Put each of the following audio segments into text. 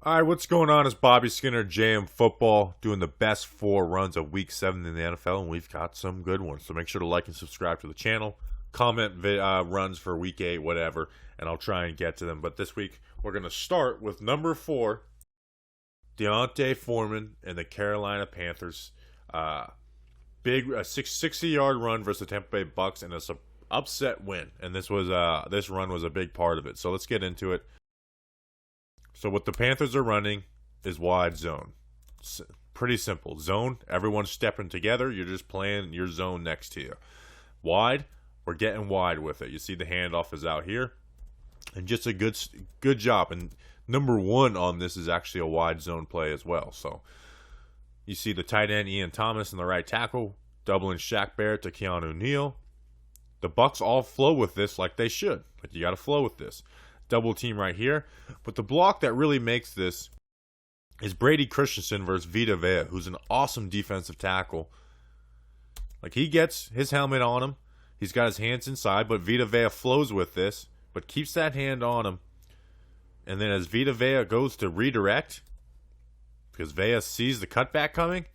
All right, what's going on? It's Bobby Skinner, JM Football, doing the best 4 runs of Week 7 in the NFL, and we've got some good ones. So make sure to like and subscribe to the channel. Comment runs for Week 8, whatever, and I'll try and get to them. But this week, we're going to start with number 4, D'Onta Foreman and the Carolina Panthers. Big 60-yard run versus the Tampa Bay Bucks, and it's an upset win. And this run was a big part of it. So let's get into it. So what the Panthers are running is wide zone. It's pretty simple. Zone, everyone's stepping together. You're just playing your zone next to you. Wide, we're getting wide with it. You see the handoff is out here. And just a good job. And number 1 on this is actually a wide zone play as well. So you see the tight end Ian Thomas and the right tackle, doubling Shaq Barrett to Keanu Neal. The Bucks all flow with this like they should. Like, you got to flow with this. Double team right here. But the block that really makes this is Brady Christensen versus Vita Vea, who's an awesome defensive tackle. Like, he gets his helmet on him. He's got his hands inside, but Vita Vea flows with this, but keeps that hand on him. And then as Vita Vea goes to redirect, because Vea sees the cutback coming,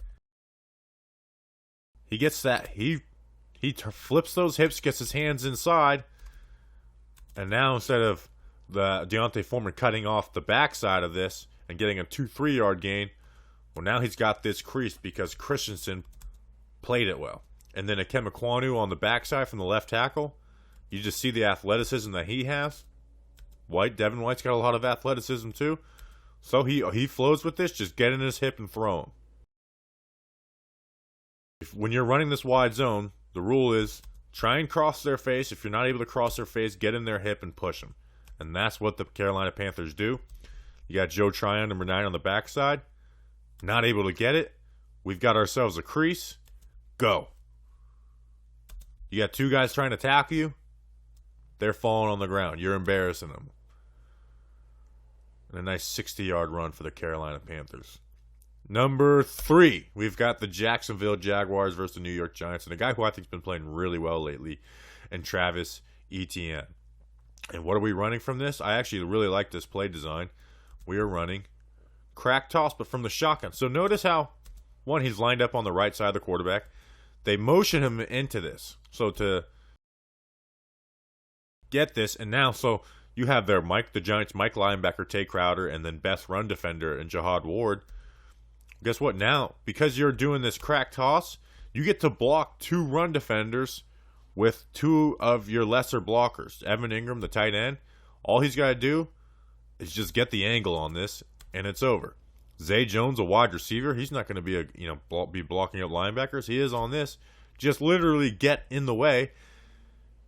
he gets that. He flips those hips, gets his hands inside, and now instead of the D'Onta Foreman cutting off the backside of this and getting a 2-3 yard gain, well, now he's got this creased because Christensen played it well. And then Ikem Ekwonu on the backside from the left tackle, you just see the athleticism that he has. Devin White's got a lot of athleticism too. So he flows with this, just get in his hip and throw him. When you're running this wide zone, the rule is try and cross their face. If you're not able to cross their face, get in their hip and push them. And that's what the Carolina Panthers do. You got Joe Tryon, number 9, on the backside. Not able to get it. We've got ourselves a crease. Go. You got 2 guys trying to tackle you. They're falling on the ground. You're embarrassing them. And a nice 60-yard run for the Carolina Panthers. Number 3, we've got the Jacksonville Jaguars versus the New York Giants. And a guy who I think has been playing really well lately, and Travis Etienne. And what are we running from this? I actually really like this play design. We are running crack toss, but from the shotgun. So notice how, one, he's lined up on the right side of the quarterback. They motion him into this. So to get this, and now, so you have there the Giants' Mike linebacker, Tay Crowder, and then best run defender, and Jihad Ward. Guess what? Now, because you're doing this crack toss, you get to block 2 run defenders with 2 of your lesser blockers. Evan Ingram, the tight end, all he's got to do is just get the angle on this, and it's over. Zay Jones, a wide receiver, he's not going to be be blocking up linebackers. He is on this. Just literally get in the way,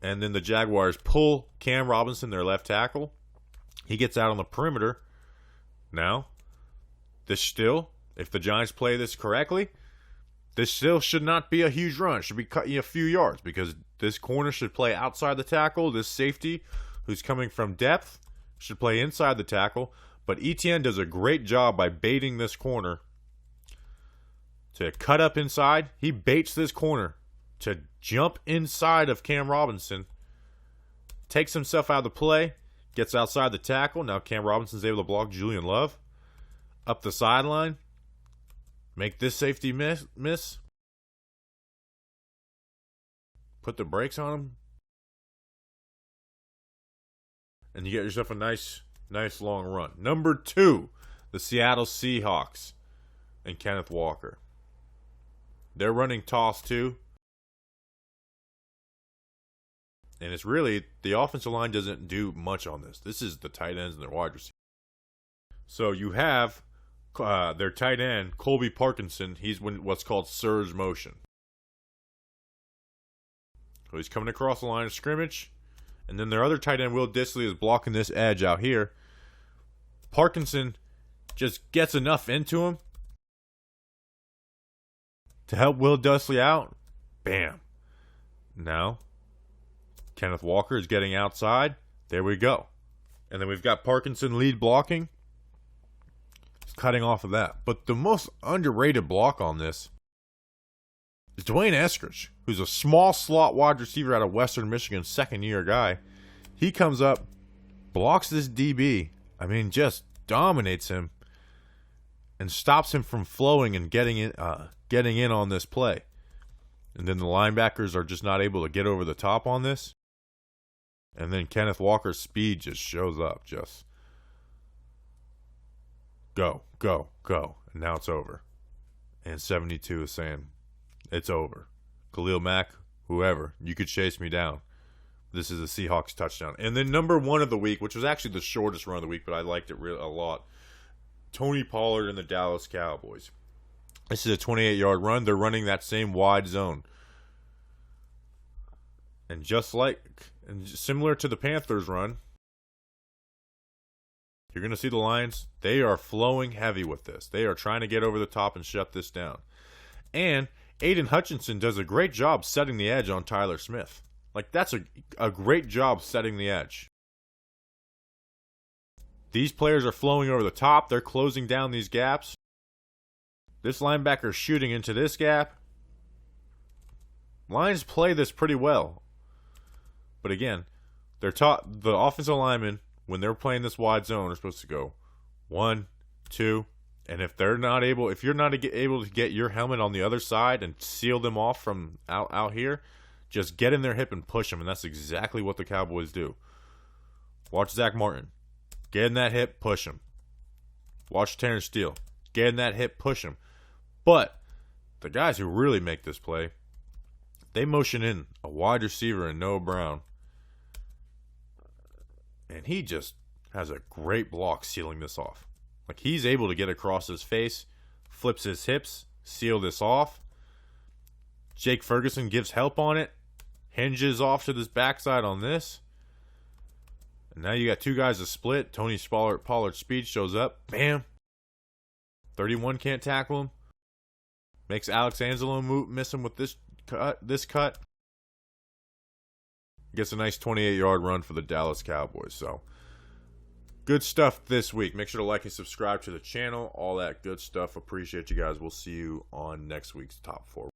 and then the Jaguars pull Cam Robinson, their left tackle. He gets out on the perimeter. Now, if the Giants play this correctly, this still should not be a huge run. It should be cutting a few yards because this corner should play outside the tackle. This safety, who's coming from depth, should play inside the tackle. But Etienne does a great job by baiting this corner to cut up inside. He baits this corner to jump inside of Cam Robinson, takes himself out of the play, gets outside the tackle. Now Cam Robinson's able to block Julian Love up the sideline. Make this safety miss. Put the brakes on him. And you get yourself a nice long run. Number 2, the Seattle Seahawks and Kenneth Walker. They're running toss too. And it's really, the offensive line doesn't do much on this. This is the tight ends and their wide receivers. So you have their tight end, Colby Parkinson. He's what's called surge motion. So he's coming across the line of scrimmage. And then their other tight end, Will Dissly, is blocking this edge out here. Parkinson just gets enough into him to help Will Dissly out. Bam. Now, Kenneth Walker is getting outside. There we go. And then we've got Parkinson lead blocking. He's cutting off of that. But the most underrated block on this is Dwayne Eskridge, who's a small slot wide receiver out of Western Michigan, second-year guy. He comes up, blocks this DB. I mean, just dominates him. and stops him from flowing and getting in on this play. And then the linebackers are just not able to get over the top on this. And then Kenneth Walker's speed just shows up. Just go, go, go. And now it's over. And 72 is saying, it's over. Khalil Mack, whoever, you could chase me down. This is a Seahawks touchdown. And then number 1 of the week, which was actually the shortest run of the week, but I liked it a lot. Tony Pollard and the Dallas Cowboys. This is a 28-yard run. They're running that same wide zone. And similar to the Panthers run, you're going to see the Lions. They are flowing heavy with this. They are trying to get over the top and shut this down. And Aiden Hutchinson does a great job setting the edge on Tyler Smith. Like, that's a great job setting the edge. These players are flowing over the top. They're closing down these gaps. This linebacker is shooting into this gap. Lions play this pretty well. But again, they're taught the offensive linemen, when they're playing this wide zone, are supposed to go 1, 2, and if you're not able to get your helmet on the other side and seal them off from out here, just get in their hip and push them, and that's exactly what the Cowboys do. Watch Zach Martin. Get in that hip, push him. Watch Terrence Steele. Get in that hip, push him. But the guys who really make this play, they motion in a wide receiver in Noah Brown. And he just has a great block sealing this off. Like, he's able to get across his face, flips his hips, seal this off. Jake Ferguson gives help on it, hinges off to this backside on this. And now you got 2 guys to split. Tony Pollard's speed shows up. Bam. 31 can't tackle him. Makes Alex Angelo miss him with this cut. Gets a nice 28-yard run for the Dallas Cowboys. So, good stuff this week. Make sure to like and subscribe to the channel. All that good stuff. Appreciate you guys. We'll see you on next week's Top 4.